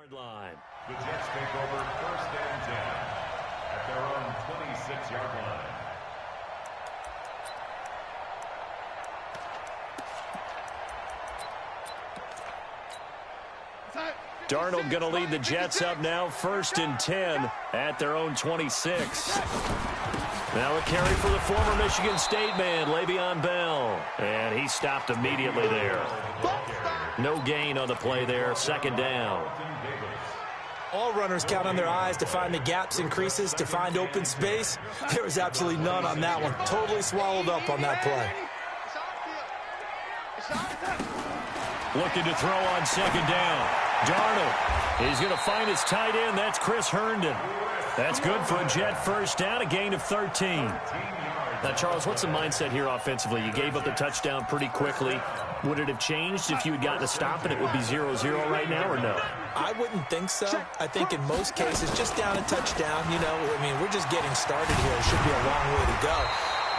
Line. The Jets take over 1st and 10 at their own 26-yard line. Darnold going to lead the Jets up now, 1st and 10 at their own 26. Now a carry for the former Michigan State man, Le'Veon Bell. And he stopped immediately there. No gain on the play there, 2nd down. All runners count on their eyes to find the gaps and creases, to find open space. There was absolutely none on that one. Totally swallowed up on that play. Looking to throw on 2nd down. Darnold. He's going to find his tight end. That's Chris Herndon. That's good for a Jet 1st down, a gain of 13. Now, Charles, what's the mindset here offensively? You gave up the touchdown pretty quickly. Would it have changed if you had gotten a stop and it would be 0-0 right now, or no? I wouldn't think so. I think in most cases, just down a touchdown, we're just getting started here. It should be a long way to go.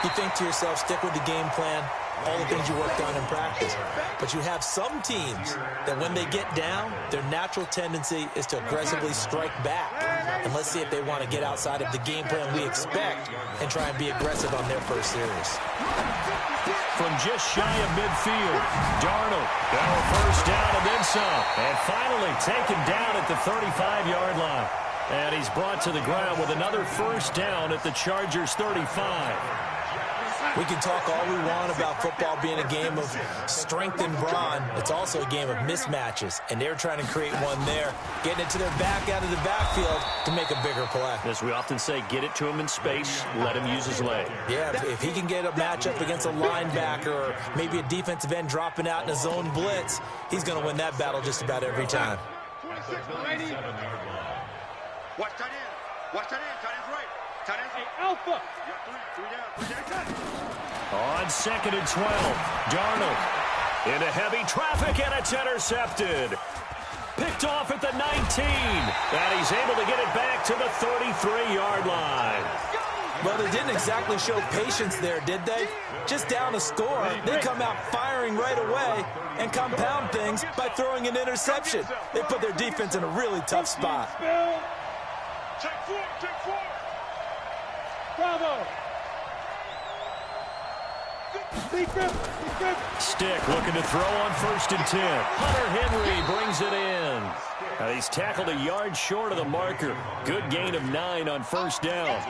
You think to yourself, stick with the game plan, all the things you worked on in practice. But you have some teams that when they get down, their natural tendency is to aggressively strike back. And let's see if they want to get outside of the game plan we expect and try and be aggressive on their first series. From just shy of midfield, Darnold got a 1st down and then some. And finally taken down at the 35-yard line. And he's brought to the ground with another 1st down at the Chargers' 35. We can talk all we want about football being a game of strength and brawn. It's also a game of mismatches, and they're trying to create one there, getting it to their back out of the backfield to make a bigger play. As we often say, get it to him in space, let him use his leg. Yeah, if he can get a matchup against a linebacker or maybe a defensive end dropping out in a zone blitz, he's going to win that battle just about every time. Watch that in. Watch that in. Tight end's right. Tight end's alpha. Three down. On 2nd and 12, Darnold into heavy traffic, and it's intercepted. Picked off at the 19, and he's able to get it back to the 33-yard line. Well, they didn't exactly show patience there, did they? Just down a score, they come out firing right away and compound things by throwing an interception. They put their defense in a really tough spot. Take four. Bravo. Stick looking to throw on 1st and 10. Hunter Henry brings it in. He's tackled a yard short of the marker. Good gain of 9 on 1st down.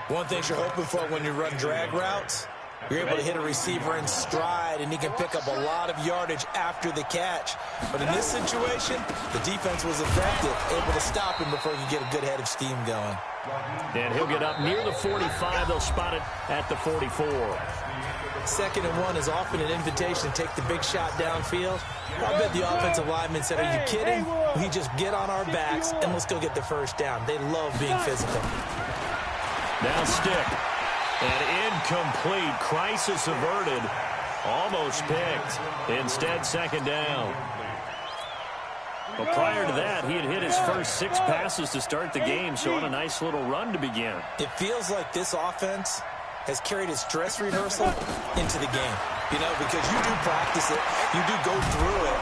One thing you're hoping for when you run drag routes, you're able to hit a receiver in stride, and he can pick up a lot of yardage after the catch. But in this situation, the defense was effective, able to stop him before he could get a good head of steam going. And he'll get up near the 45. They'll spot it at the 44. 2nd and 1 is often an invitation to take the big shot downfield. I bet the offensive lineman said, are you kidding? We just get on our backs and let's go get the 1st down. They love being physical. Now Stick. And incomplete. Crisis averted. Almost picked. Instead, 2nd down. Well, prior to that, he had hit his first 6 passes to start the game, so on a nice little run to begin. It feels like this offense has carried its dress rehearsal into the game. Because you do practice it, you do go through it,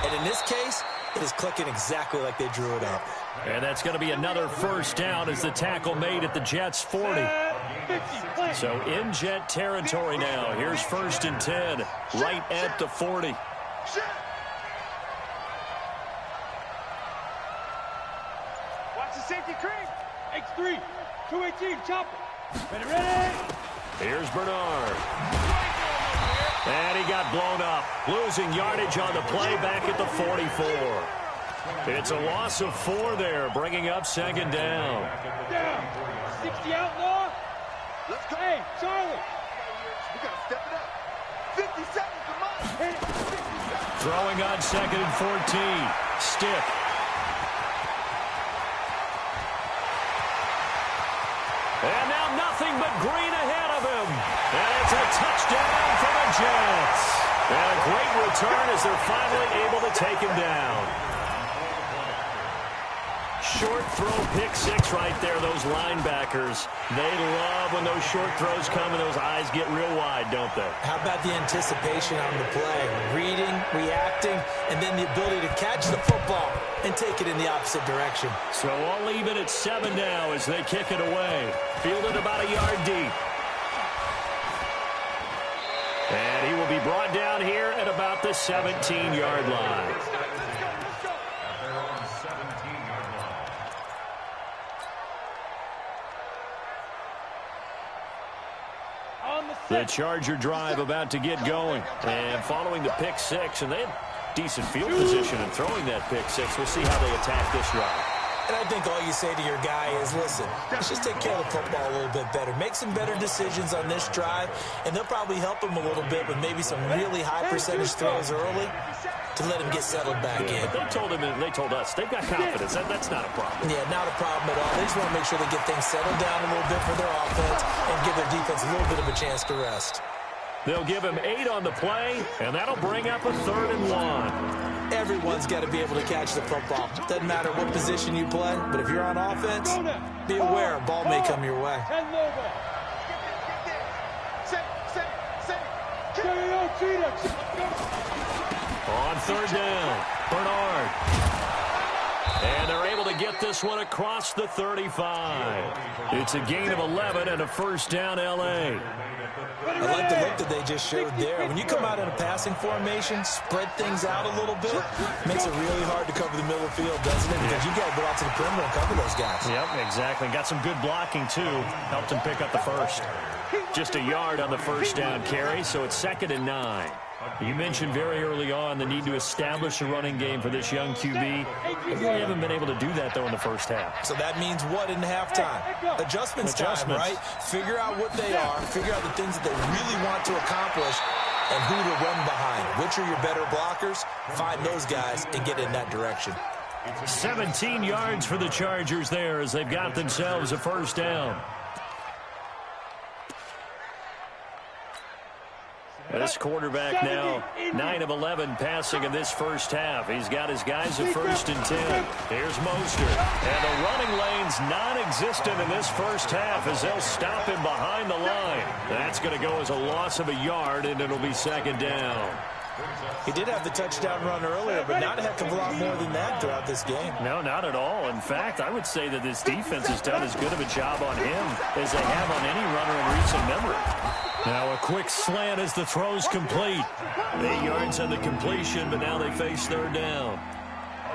and in this case, it is clicking exactly like they drew it up. And that's going to be another 1st down as the tackle made at the Jets' 40. So in Jet territory now. Here's 1st and 10, right at the 40. Watch the safety cream. X3, 218, chopper. Ready. Here's Bernard. And he got blown up. Losing yardage on the play back at the 44. It's a loss of 4 there, bringing up 2nd down. 60 outlaw. Let's go. Hey, Charlie. We got to step it up. 50 seconds, come on. Throwing on 2nd and 14. Stick. And now nothing but green ahead of him. And it's a touchdown for the Jets. And a great return as they're finally able to take him down. Short throw, pick 6 right there, those linebackers. They love when those short throws come and those eyes get real wide, don't they? How about the anticipation on the play? Reading, reacting, and then the ability to catch the football and take it in the opposite direction. So I'll leave it at 7 now as they kick it away. Fielded about a yard deep. And he will be brought down here at about the 17-yard line. The Charger drive about to get going. And following the pick six, and they had decent field position in throwing that pick six. We'll see how they attack this drive. And I think all you say to your guy is, listen, let's just take care of the football a little bit better. Make some better decisions on this drive, and they'll probably help him a little bit with maybe some really high percentage throws early to let him get settled back in. But they told him, and they told us, they've got confidence. That's not a problem. Yeah, not a problem at all. They just want to make sure they get things settled down a little bit for their offense and give their defense a little bit of a chance to rest. They'll give him 8 on the play, and that'll bring up a 3rd and 1. Everyone's got to be able to catch the football. Doesn't matter what position you play, but if you're on offense, be aware a ball may come your way. On 3rd down, Bernard. And they're able to get this one across the 35. It's a gain of 11 and a 1st down, L.A. I like the look that they just showed there. When you come out in a passing formation, spread things out a little bit, makes it really hard to cover the middle of the field, doesn't it? Because you got to go out to the perimeter and cover those guys. Yep, exactly. Got some good blocking, too. Helped him pick up the first. Just a yard on the 1st down carry, so it's 2nd and 9. You mentioned very early on the need to establish a running game for this young QB. They really haven't been able to do that, though, in the first half. So that means what in halftime? Adjustments time, right? Figure out what they are, figure out the things that they really want to accomplish, and who to run behind. Which are your better blockers? Find those guys and get in that direction. 17 yards for the Chargers there as they've got themselves a 1st down. This quarterback now 9 of 11 passing in this first half. He's got his guys at 1st and 10. Here's Mostert. And the running lane's non-existent in this first half as they'll stop him behind the line. That's going to go as a loss of a yard, and it'll be 2nd down. He did have the touchdown run earlier, but not a heck of a lot more than that throughout this game. No, not at all. In fact, I would say that this defense has done as good of a job on him as they have on any runner in recent memory. Now a quick slant as the throw's complete. 8 yards on the completion, but now they face 3rd down.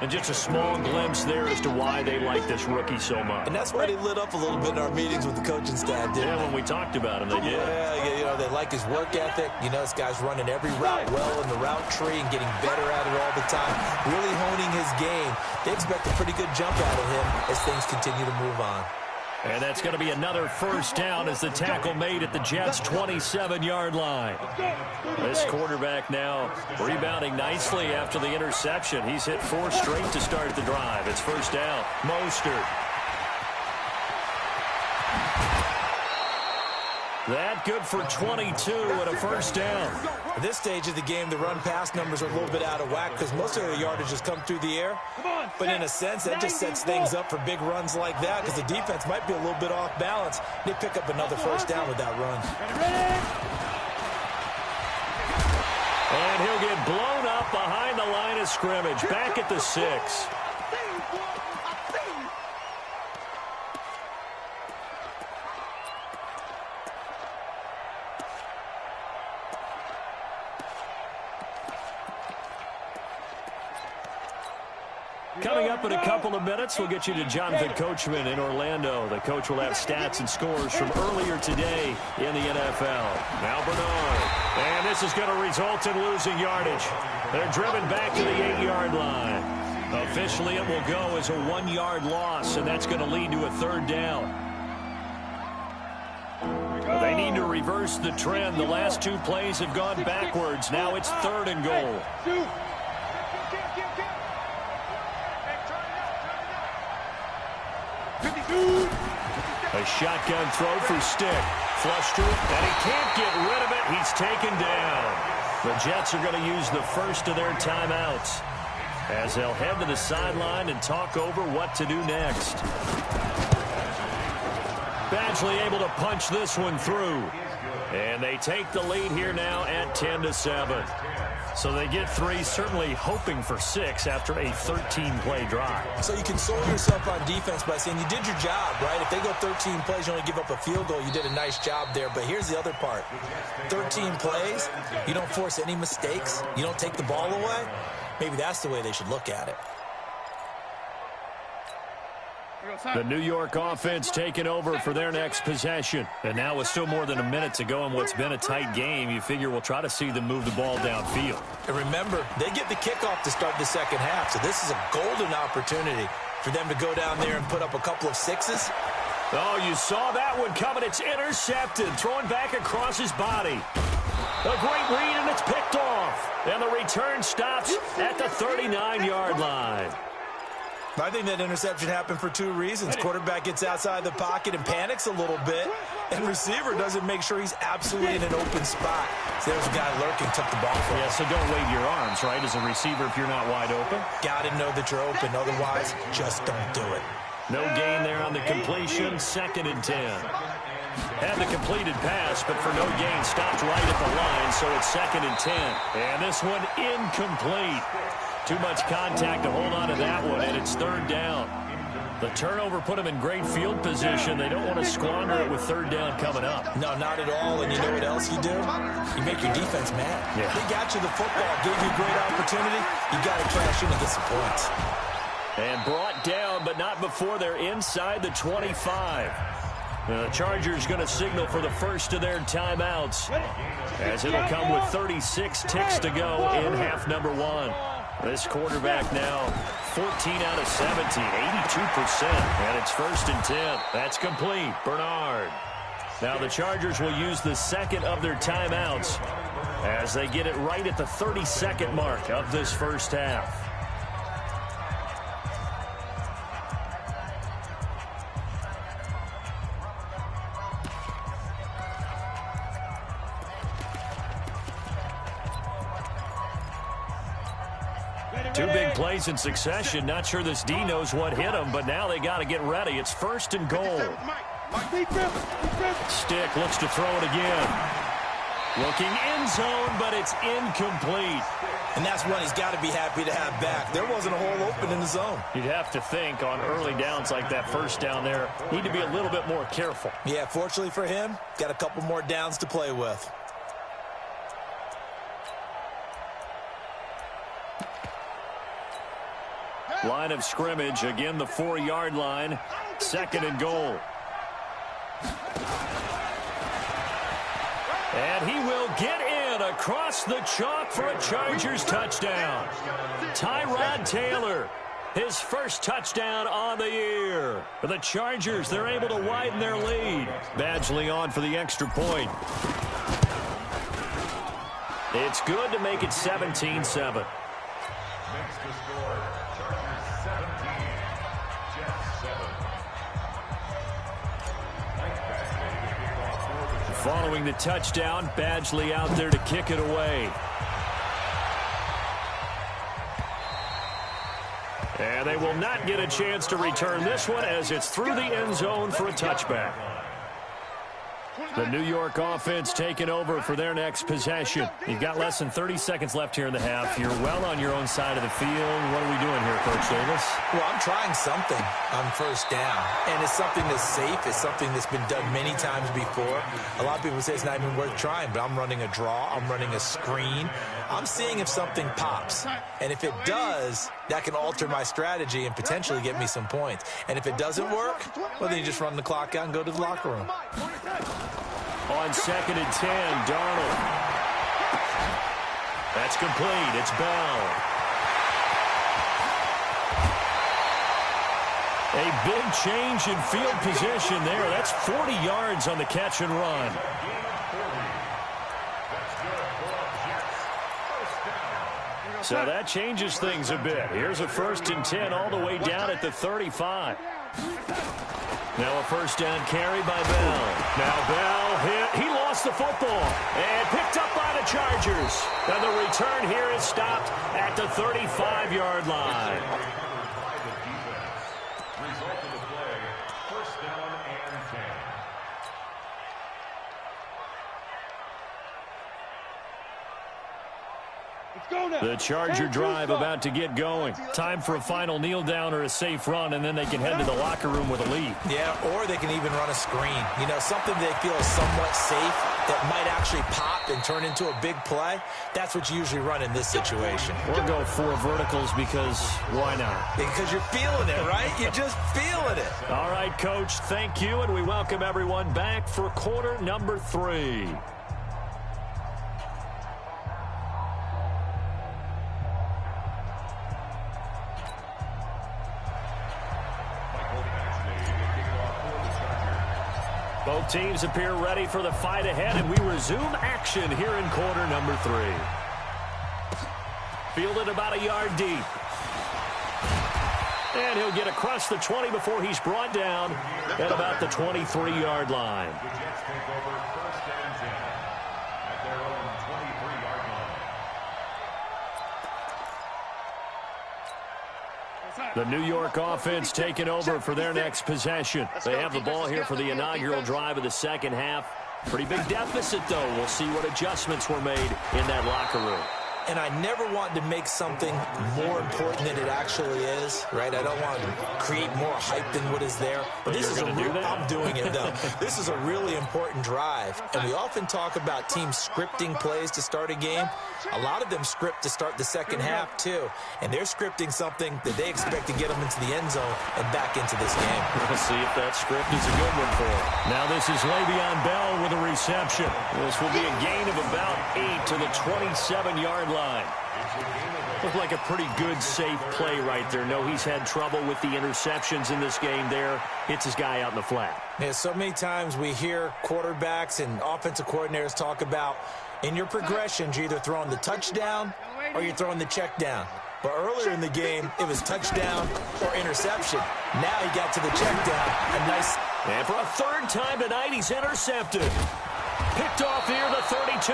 And just a small glimpse there as to why they like this rookie so much. And that's why they lit up a little bit in our meetings with the coaching staff, didn't they? When we talked about him, they did. Yeah, you know, they like his work ethic. You know, this guy's running every route well in the route tree and getting better at it all the time, really honing his game. They expect a pretty good jump out of him as things continue to move on. And that's going to be another 1st down as the tackle made at the Jets' 27-yard line. This quarterback now rebounding nicely after the interception. He's hit 4 straight to start the drive. It's 1st down. Mostert. That good for 22 and a 1st down. At this stage of the game, the run-pass numbers are a little bit out of whack because most of the yardage has come through the air. But in a sense, that just sets things up for big runs like that because the defense might be a little bit off balance. They pick up another 1st down with that run. And he'll get blown up behind the line of scrimmage, back at the 6. Coming up in a couple of minutes, we'll get you to Jonathan Coachman in Orlando. The coach will have stats and scores from earlier today in the NFL. Now Bernard. And this is going to result in losing yardage. They're driven back to the 8-yard line. Officially, it will go as a 1-yard loss, and that's going to lead to a 3rd down. They need to reverse the trend. The last 2 plays have gone backwards. Now it's 3rd and goal. A shotgun throw for Stick. Flush to it, and he can't get rid of it. He's taken down. The Jets are going to use the first of their timeouts as they'll head to the sideline and talk over what to do next. Badgley able to punch this one through. And they take the lead here now at 10-7. So they get 3, certainly hoping for 6 after a 13-play drive. So you console yourself on defense by saying you did your job, right? If they go 13 plays, you only give up a field goal, you did a nice job there. But here's the other part. 13 plays, you don't force any mistakes, you don't take the ball away. Maybe that's the way they should look at it. The New York offense taking over for their next possession. And now with still more than a minute to go in what's been a tight game, you figure we'll try to see them move the ball downfield. And remember, they get the kickoff to start the second half, so this is a golden opportunity for them to go down there and put up a couple of 6s. Oh, you saw that one coming. It's intercepted, throwing back across his body. A great read, and it's picked off. And the return stops at the 39-yard line. I think that interception happened for 2 reasons. Quarterback gets outside the pocket and panics a little bit, and receiver doesn't make sure he's absolutely in an open spot. So there's a guy lurking, took the ball from him. Yeah, so don't wave your arms, right, as a receiver if you're not wide open. Got to know that you're open. Otherwise, just don't do it. No gain there on the completion. 2nd and 10. Had the completed pass, but for no gain, stopped right at the line, so it's 2nd and 10. And this one incomplete. Too much contact to hold on to that one, and it's 3rd down. The turnover put them in great field position. They don't want to squander it with 3rd down coming up. No, not at all, and you know what else you do? You make your defense mad. Yeah. They got you the football, gave you a great opportunity. You got to cash in and get some points. And brought down, but not before they're inside the 25. The Chargers going to signal for the first of their timeouts, as it'll come with 36 ticks to go in half number 1. This quarterback now 14 out of 17, 82%, and it's 1st and 10. That's complete. Bernard. Now the Chargers will use the 2nd of their timeouts as they get it right at the 32nd mark of this first half. Two big plays in succession. Not sure this D knows what hit him, but now they got to get ready. It's 1st and goal. Stick looks to throw it again. Looking end zone, but it's incomplete. And that's one he's got to be happy to have back. There wasn't a hole open in the zone. You'd have to think on early downs like that first down there, need to be a little bit more careful. Yeah, fortunately for him, got a couple more downs to play with. Line of scrimmage, again the 4-yard line, 2nd and goal. And he will get in across the chalk for a Chargers touchdown. Tyrod Taylor, his first touchdown on the year. For the Chargers, they're able to widen their lead. Badgley on for the extra point. It's good to make it 17-7. Following the touchdown, Badgley out there to kick it away. And they will not get a chance to return this one as it's through the end zone for a touchback. The New York offense taking over for their next possession. You've got less than 30 seconds left here in the half. You're well on your own side of the field. What are we doing here, Coach Davis? Well, I'm trying something on 1st down, and it's something that's safe. It's something that's been done many times before. A lot of people say it's not even worth trying, but I'm running a draw. I'm running a screen. I'm seeing if something pops, and if it does, that can alter my strategy and potentially get me some points. And if it doesn't work, well, then you just run the clock out and go to the locker room. On 2nd and 10, Darnold. That's complete. It's Bell. A big change in field position there. That's 40 yards on the catch and run. So that changes things a bit. Here's a 1st and 10 all the way down at the 35. Now a 1st down carry by Bell. Now Bell hit. He lost the football and picked up by the Chargers. And the return here is stopped at the 35-yard line. Result of the play, 1st down and 10. The Charger drive about to get going. Time for a final kneel down or a safe run, and then they can head to the locker room with a lead. Yeah, or they can even run a screen. You know, something they feel is somewhat safe that might actually pop and turn into a big play. That's what you usually run in this situation. Or go 4 verticals because why not? Because you're feeling it, right? You're just feeling it. All right, Coach, thank you, and we welcome everyone back for quarter number 3. Both teams appear ready for the fight ahead, and we resume action here in quarter number 3. Fielded about a yard deep. And he'll get across the 20 before he's brought down at about the 23-yard line. The Jets take over first and 10 at their own 23-yard line. The New York offense taking over for their next possession. They have the ball here for the inaugural drive of the second half. Pretty big deficit, though. We'll see what adjustments were made in that locker room. And I never want to make something more important than it actually is, right? I don't want to create more hype than what is there. But this is a real, I'm doing it, though. This is a really important drive. And we often talk about teams scripting plays to start a game. A lot of them script to start the second half, too. And they're scripting something that they expect to get them into the end zone and back into this game. We'll see if that script is a good one for them. Now this is Le'Veon Bell with a reception. This will be a gain of about 8 to the 27-yard line. Looked like a pretty good, safe play right there. No, he's had trouble with the interceptions in this game there. Hits his guy out in the flat. Yeah, so many times we hear quarterbacks and offensive coordinators talk about in your progressions, you're either throwing the touchdown or you're throwing the check down. But earlier in the game, it was touchdown or interception. Now he got to the check down. A nice... And for a third time tonight, he's intercepted. Picked off near the 32.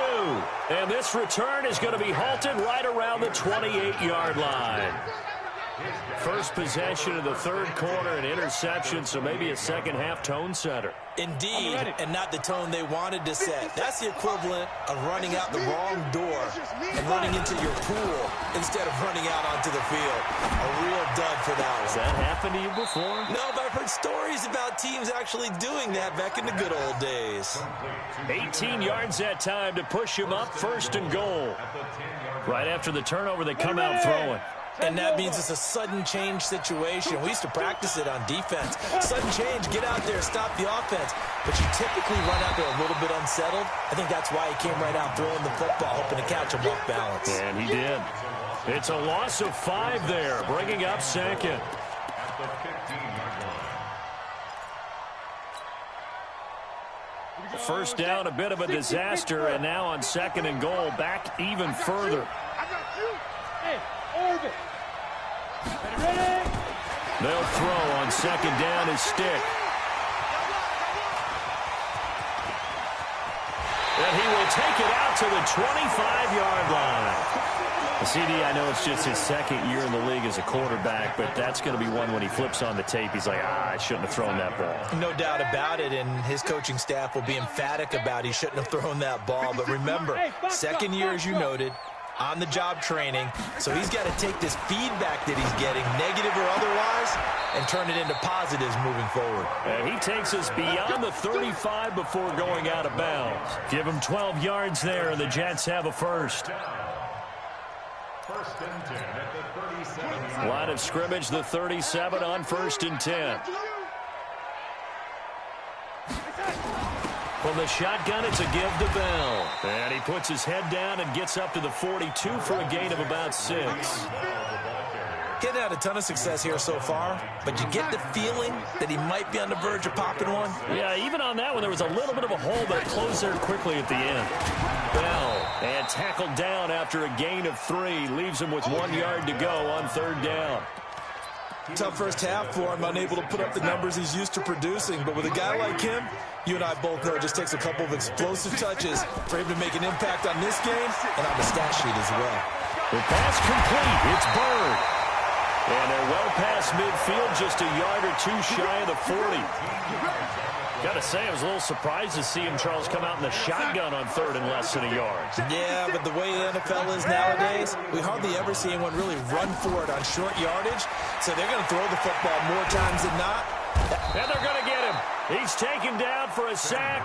And this return is going to be halted right around the 28-yard line. First possession of the third quarter, an interception, so maybe a second-half tone setter. Indeed, and not the tone they wanted to set. That's the equivalent of running out the wrong door and running into your pool instead of running out onto the field. A real dud for that one. Has that happened to you before? No, but I've heard stories about teams actually doing that back in the good old days. 18 yards that time to push him up, first and goal. Right after the turnover, they come out throwing. And that means it's a sudden change situation. We used to practice it on defense. Sudden change, get out there, stop the offense. But you typically run out there a little bit unsettled. I think that's why he came right out throwing the football, hoping to catch him off balance. And he did. It's a loss of 5 there, bringing up second. At the 15-yard line. First down, a bit of a disaster, and now on second and goal, back even further. I got you. Hey, Orbit. Ready? They'll throw on second down his stick. And he will take it out to the 25-yard line. CD, I know it's just his second year in the league as a quarterback, but that's going to be one when he flips on the tape. He's like, I shouldn't have thrown that ball. No doubt about it, and his coaching staff will be emphatic about he shouldn't have thrown that ball. But remember, second year, as you noted, on-the-job training, so he's got to take this feedback that he's getting, negative or otherwise, and turn it into positives moving forward. And he takes us beyond the 35 before going out of bounds. Give him 12 yards there, and the Jets have a first. First and 10 at the 37. Line of scrimmage, the 37 on first and 10. From the shotgun, it's a give to Bell. And he puts his head down and gets up to the 42 for a gain of about 6. Getting had a ton of success here so far, but you get the feeling that he might be on the verge of popping one. Yeah, even on that one, there was a little bit of a hole, but it closed there quickly at the end. Bell, and tackled down after a gain of 3, leaves him with 1 yard to go on third down. Tough first half for him, unable to put up the numbers he's used to producing. But with a guy like him, you and I both know it just takes a couple of explosive touches for him to make an impact on this game and on the stat sheet as well. The pass complete. It's Bird. And they're well past midfield, just a yard or two shy of the 40. Got to say, I was a little surprised to see him, Charles, come out in the shotgun on third and less than a yard. Yeah, but the way the NFL is nowadays, we hardly ever see anyone really run for it on short yardage. So they're going to throw the football more times than not. And they're going to get him. He's taken down for a sack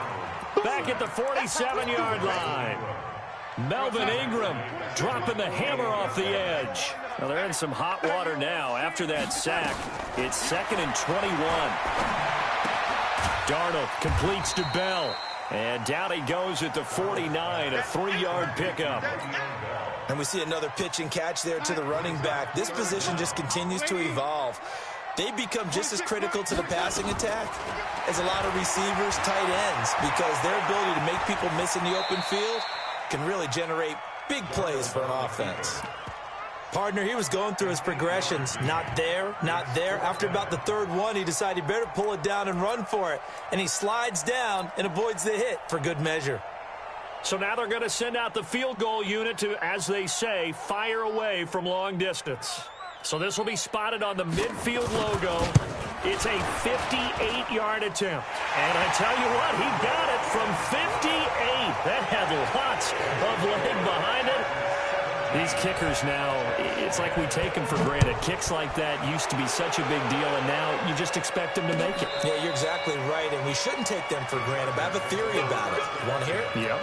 back at the 47-yard line. Melvin Ingram dropping the hammer off the edge. Well, they're in some hot water now. After that sack, it's 2nd and 21. Darnold completes to Bell. And down he goes at the 49, a 3-yard pickup. And we see another pitch and catch there to the running back. This position just continues to evolve. They become just as critical to the passing attack as a lot of receivers, tight ends, because their ability to make people miss in the open field can really generate big plays for an offense. Partner, he was going through his progressions. Not there, not there. After about the third one, he decided he better pull it down and run for it. And he slides down and avoids the hit for good measure. So now they're going to send out the field goal unit to, as they say, fire away from long distance. So this will be spotted on the midfield logo. It's a 58-yard attempt. And I tell you what, he got it from 58. That had lots of leg behind it. These kickers now, it's like we take them for granted. Kicks like that used to be such a big deal, and now you just expect them to make it. Yeah, you're exactly right, and we shouldn't take them for granted, but I have a theory about it. You want to hear it? Yep.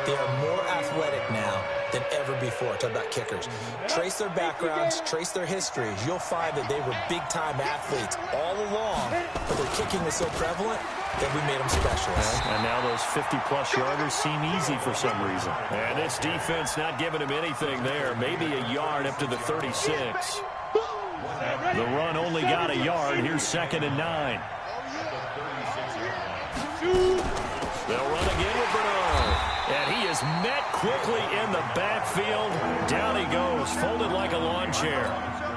They are more athletic now than ever before. Talk about kickers. Trace their backgrounds, trace their histories. You'll find that they were big-time athletes all along, but their kicking was so prevalent that we made them specialists. And now those 50-plus yarders seem easy for some reason. And this defense not giving him anything there. Maybe a yard up to the 36. The run only got a yard. Here's 2nd and 9. They'll run again with Bernard. And he is met quickly in the backfield. Down he goes, folded like a lawn chair.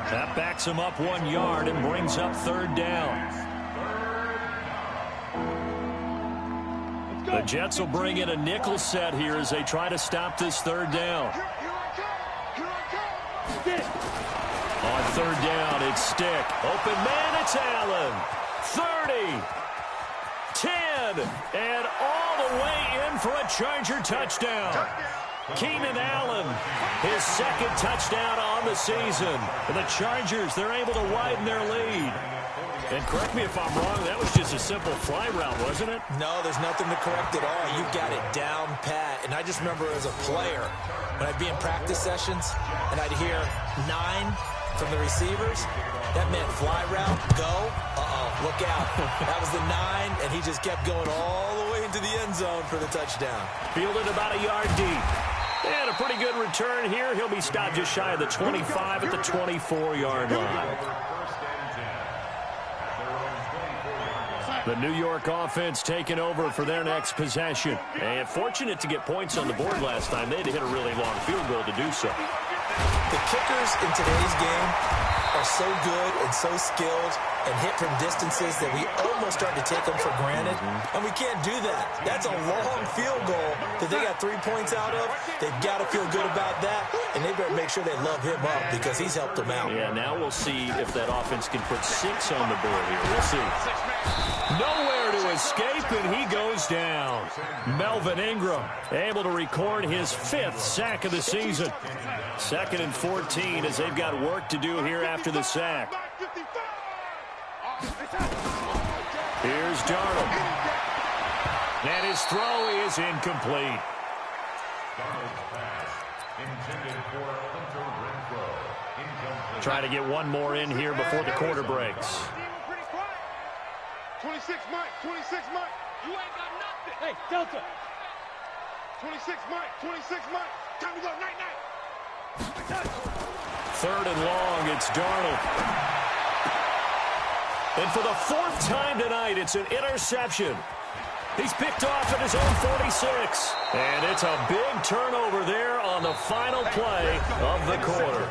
That backs him up 1 yard and brings up 3rd down. The Jets will bring in a nickel set here as they try to stop this 3rd down. On 3rd down, it's Stick. Open man, it's Allen. 30. 10. And all the way in for a Charger touchdown. Keenan Allen, his 2nd touchdown on the season. And the Chargers, they're able to widen their lead. And correct me if I'm wrong, that was just a simple fly route, wasn't it? No, there's nothing to correct at all. You got it down pat. And I just remember as a player, when I'd be in practice sessions, and I'd hear 9 from the receivers, that meant fly route, go, look out. That was the 9, and he just kept going all the way into the end zone for the touchdown. Fielded about a yard deep. And a pretty good return here. He'll be stopped just shy of the 25 at the 24-yard line. The New York offense taking over for their next possession. And fortunate to get points on the board last time. They had to hit a really long field goal to do so. The kickers in today's game are so good and so skilled and hit from distances that we almost start to take them for granted. And we can't do that. That's a long field goal that they got 3 points out of. They've got to feel good about that, and they better make sure they love him up because he's helped them out. Yeah, now we'll see if that offense can put 6 on the board here. We'll see. Nowhere to escape, and he goes down. Melvin Ingram able to record his 5th sack of the season. 2nd and 14 as they've got work to do here after the sack. Here's Darnold. And his throw is incomplete. Try to get one more in here before the quarter breaks. 26 Mike, 26 Mike. You ain't got nothing. Hey, Delta. 26 Mike, 26 Mike. Time to go, night-night. 3rd and long, it's Darnold. And for the 4th time tonight, it's an interception. He's picked off at his own 46. And it's a big turnover there on the final play of the quarter.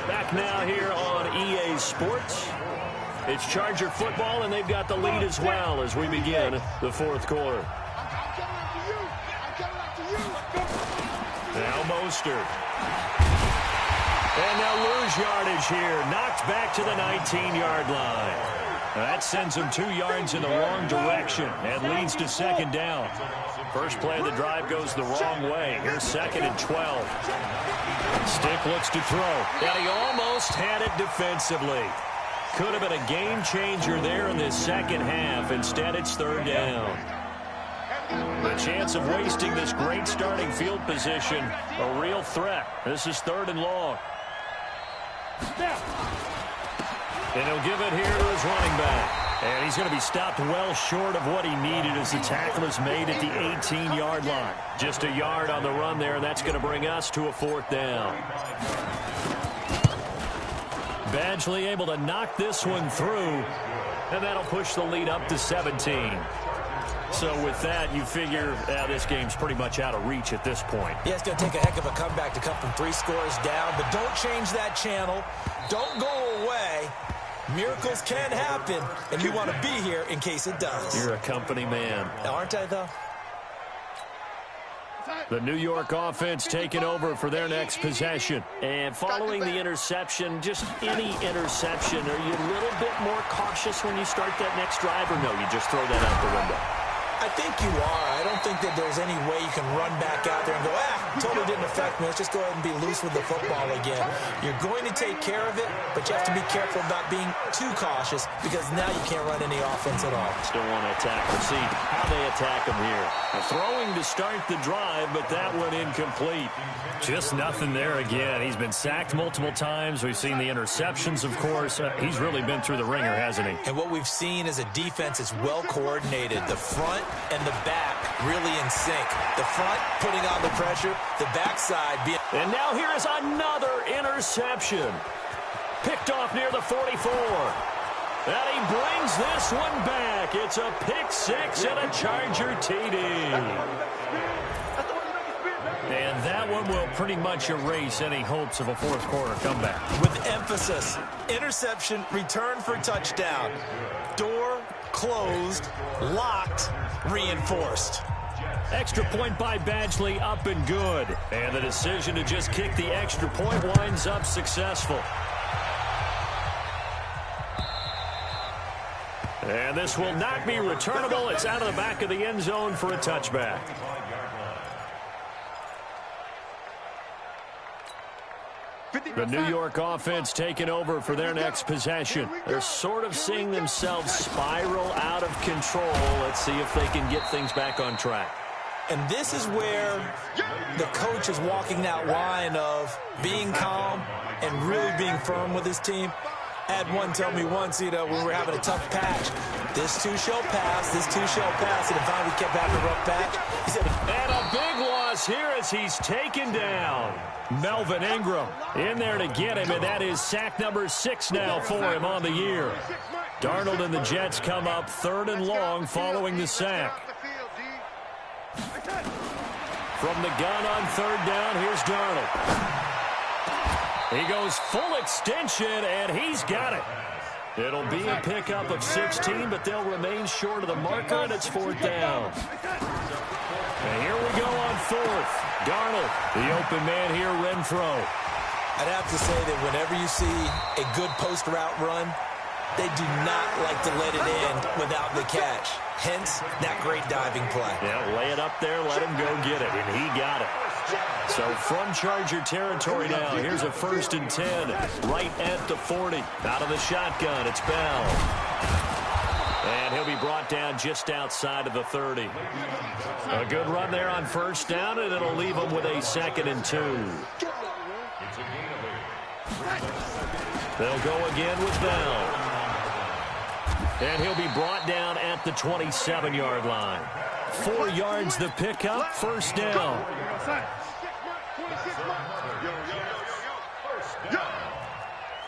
Back now here on EA Sports. It's Charger football, and they've got the lead as well as we begin the 4th quarter. Now Mostert. And they'll lose yardage here. Knocked back to the 19-yard line. That sends them 2 yards in the wrong direction and leads to second down. First play of the drive goes the wrong way. Here's 2nd and 12. Stick looks to throw. And he almost had it defensively. Could have been a game changer there in this second half. Instead, it's 3rd down. The chance of wasting this great starting field position, a real threat. This is 3rd and long. And he'll give it here to his running back. And he's going to be stopped well short of what he needed as the tackle is made at the 18-yard line. Just a yard on the run there. That's going to bring us to a 4th down. Badgley able to knock this one through. And that'll push the lead up to 17. So with that, you figure this game's pretty much out of reach at this point. Yeah, it's going to take a heck of a comeback to come from 3 scores down. But don't change that channel. Don't go away. Miracles can happen, and you want to be here in case it does. You're a company man. Aren't I, though? The New York offense taking over for their next possession. And following the interception, just any interception, are you a little bit more cautious when you start that next drive, or no, you just throw that out the window? I think you are. I don't think that there's any way you can run back out there and go, totally didn't affect me. Let's just go ahead and be loose with the football again. You're going to take care of it, but you have to be careful about being too cautious because now you can't run any offense at all. Still want to attack. We'll see how they attack him here. Throwing to start the drive, but that one incomplete. Just nothing there again. He's been sacked multiple times. We've seen the interceptions, of course. He's really been through the ringer, hasn't he? And what we've seen is a defense that's well coordinated. The front and the back really in sync. The front putting on the pressure, the backside being... And now here is another interception. Picked off near the 44. And he brings this one back. It's a pick 6 and a Charger TD. And that one will pretty much erase any hopes of a fourth quarter comeback. With emphasis, interception, return for touchdown. Door closed, locked, reinforced. Extra point by Badgley, up and good. And the decision to just kick the extra point winds up successful. And this will not be returnable. It's out of the back of the end zone for a touchback. The New York offense taking over for their next possession. They're sort of seeing themselves spiral out of control. Let's see if they can get things back on track. And this is where the coach is walking that line of being calm and really being firm with his team. I had one tell me once, when we were having a tough patch, this too shall pass, this too shall pass. And if finally we kept having a rough patch, he said, and a big loss here as he's taken down. Melvin Ingram in there to get him, and that is sack number 6 now for him on the year. Darnold and the Jets come up 3rd and long following the sack. From the gun on 3rd down, here's Darnold. He goes full extension, and he's got it. It'll be a pickup of 16, but they'll remain short of the marker, and it's 4th down. And here we go on 4th. Darnold, the open man here, Renfro. I'd have to say that whenever you see a good post route run, they do not like to let it end without the catch. Hence, that great diving play. Yeah, lay it up there, let him go get it, and he got it. So from Charger territory now, here's a 1st and 10, right at the 40. Out of the shotgun, it's Bell. And he'll be brought down just outside of the 30. A good run there on 1st down, and it'll leave him with a 2nd and 2. They'll go again with Bell. And he'll be brought down at the 27-yard line. 4 yards the pickup, 1st down.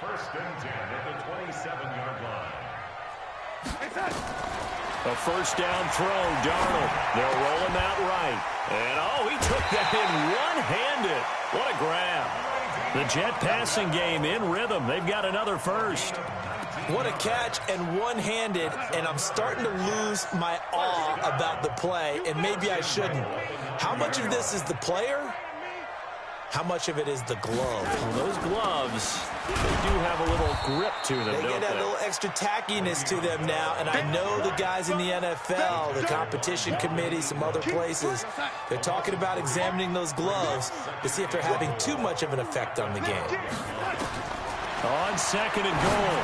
First and 10 at the 27-yard line. A 1st down throw, Darnold. They'll roll him out right. And, he took that in one-handed. What a grab. The Jet passing game in rhythm. They've got another 1st. What a catch and one-handed, and I'm starting to lose my awe about the play, and maybe I shouldn't. How much of this is the player How much of it is the glove? Well, those gloves, they do have a little grip to them, They get that little extra tackiness to them now, and I know the guys in the NFL, the competition committee, some other places, they're talking about examining those gloves to see if they're having too much of an effect on the game. On 2nd and goal,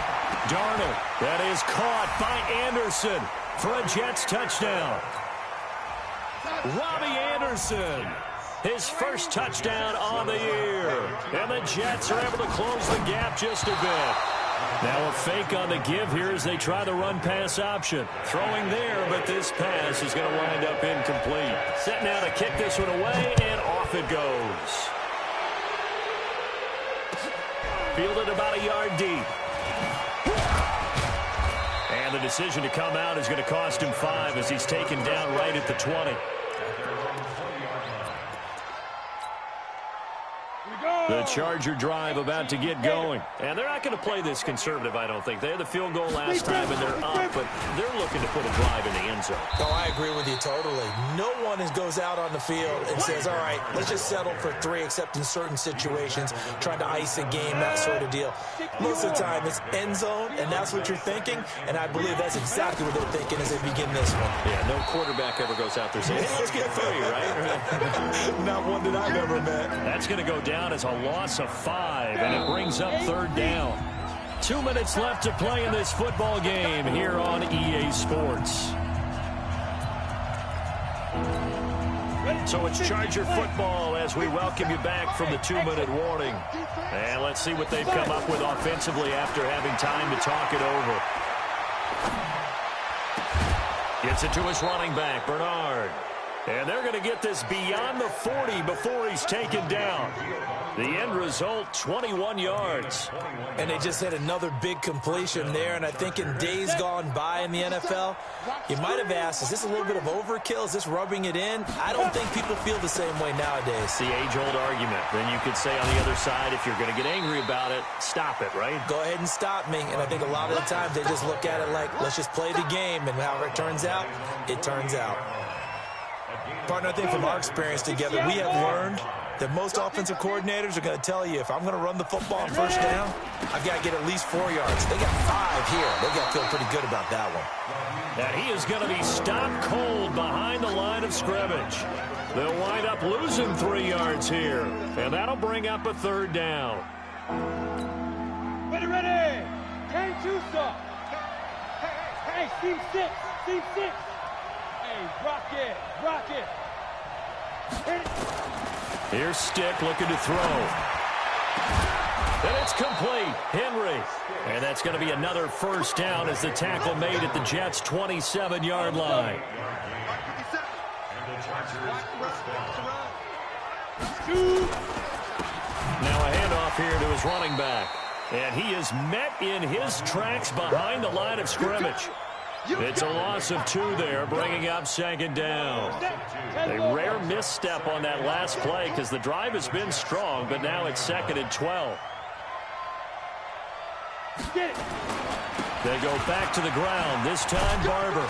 Darnold, that is caught by Anderson for a Jets touchdown. Robbie Anderson, his first touchdown on the year. And the Jets are able to close the gap just a bit. Now a fake on the give here as they try the run-pass option. Throwing there, but this pass is going to wind up incomplete. Set now to kick this one away, and off it goes. Fielded about a yard deep. And the decision to come out is going to cost him 5 as he's taken down right at the 20. The Charger drive about to get going. And they're not going to play this conservative, I don't think. They had the field goal last time, and they're up, but they're looking to put a drive in the end zone. Oh, I agree with you totally. No one goes out on the field and says, all right, let's just settle for 3, except in certain situations, trying to ice a game, that sort of deal. Most of the time, it's end zone, and that's what you're thinking, and I believe that's exactly what they're thinking as they begin this one. Yeah, no quarterback ever goes out there saying, hey, let's get 3, right? Not one that I've ever met. That's going to go down as a loss of 5, and it brings up 3rd down. 2 minutes left to play in this football game here on EA Sports. So it's Charger football as we welcome you back from the 2-minute warning. And let's see what they've come up with offensively after having time to talk it over. Gets it to his running back, Bernard. And they're going to get this beyond the 40 before he's taken down. The end result, 21 yards. And they just had another big completion there, and I think in days gone by in the NFL, you might have asked, is this a little bit of overkill? Is this rubbing it in? I don't think people feel the same way nowadays. The age-old argument. Then you could say on the other side, if you're going to get angry about it, stop it, right? Go ahead and stop me. And I think a lot of the times they just look at it like, let's just play the game, and however it turns out, it turns out. Partner, I think from our experience together, we have learned that most offensive coordinators are going to tell you, if I'm going to run the football on 1st down, I've got to get at least 4 yards. They got 5 here. They got to feel pretty good about that one. And he is going to be stopped cold behind the line of scrimmage. They'll wind up losing 3 yards here, and that'll bring up a 3rd down. Ready, ready. 10-2, sir. Hey, team 6, team 6. Hey, rock it, rock it. Hit it. Here's Stick looking to throw. And it's complete. Henry. And that's going to be another 1st down as the tackle made at the Jets' 27-yard line. Now a handoff here to his running back. And he is met in his tracks behind the line of scrimmage. It's a loss of 2 there, bringing up 2nd down. A rare misstep on that last play because the drive has been strong, but now it's 2nd and 12. They go back to the ground. This time, Barber.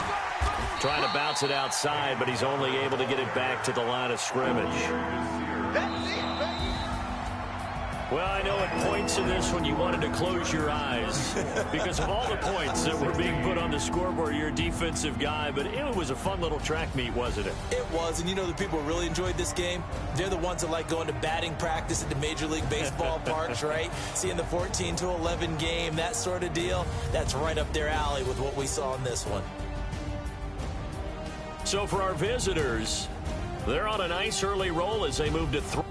Trying to bounce it outside, but he's only able to get it back to the line of scrimmage. Well, I know at points in this one you wanted to close your eyes because of all the points that were being put on the scoreboard. You're a defensive guy, but it was a fun little track meet, wasn't it? It was, and you know the people who really enjoyed this game? They're the ones that like going to batting practice at the Major League Baseball parks, right? Seeing the 14-11 game, that sort of deal. That's right up their alley with what we saw in this one. So for our visitors, they're on a nice early roll as they move to 3.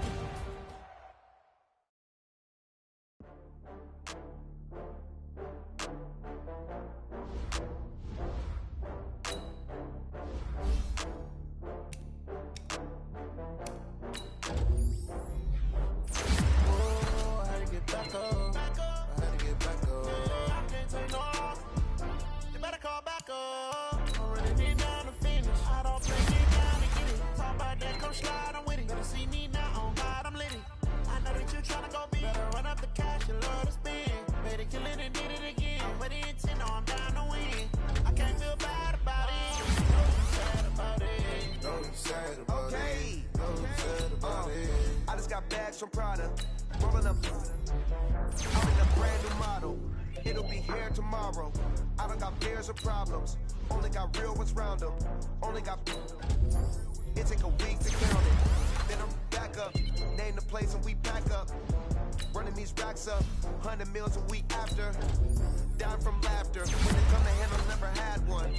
Slide, I'm with it. Better see me now on God. some Prada. Rolling up, I'm in a brand new model. It'll be here tomorrow. I don't got fears or problems. Only got real ones round them. Only got. It take a week to count it. Then I'm back up. Name the place and we pack up. Running these racks up. 100 meals a week after. Down from laughter. When it come to handle, never had one.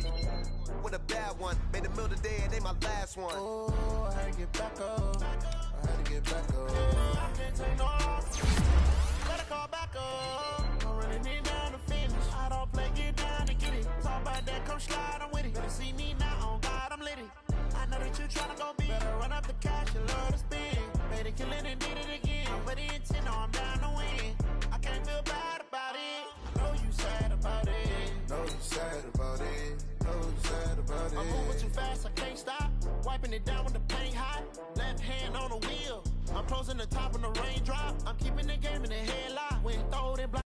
With a bad one. Made a meal today and they my last one. Oh, I had to get back up. I had to get back up. I can't take no loss. Better call back up. I'm running it down to finish. I don't play, get down to get it. Talk about that, come slide, I'm with it. Better see me now, on God, I'm lit it. I know that you tryna go big. Better run up the cash and love to spend. Made it, kill it, and did it again. I'm with the intent, no, I'm down to win. I can't feel bad about it. I know you sad about it. Know you sad about it. Know you sad about it. I'm moving too fast, I can't stop. Wiping it down when the paint hot. Left hand on the wheel. I'm closing the top when the raindrop. I'm keeping the game in the headlock. When throw it block.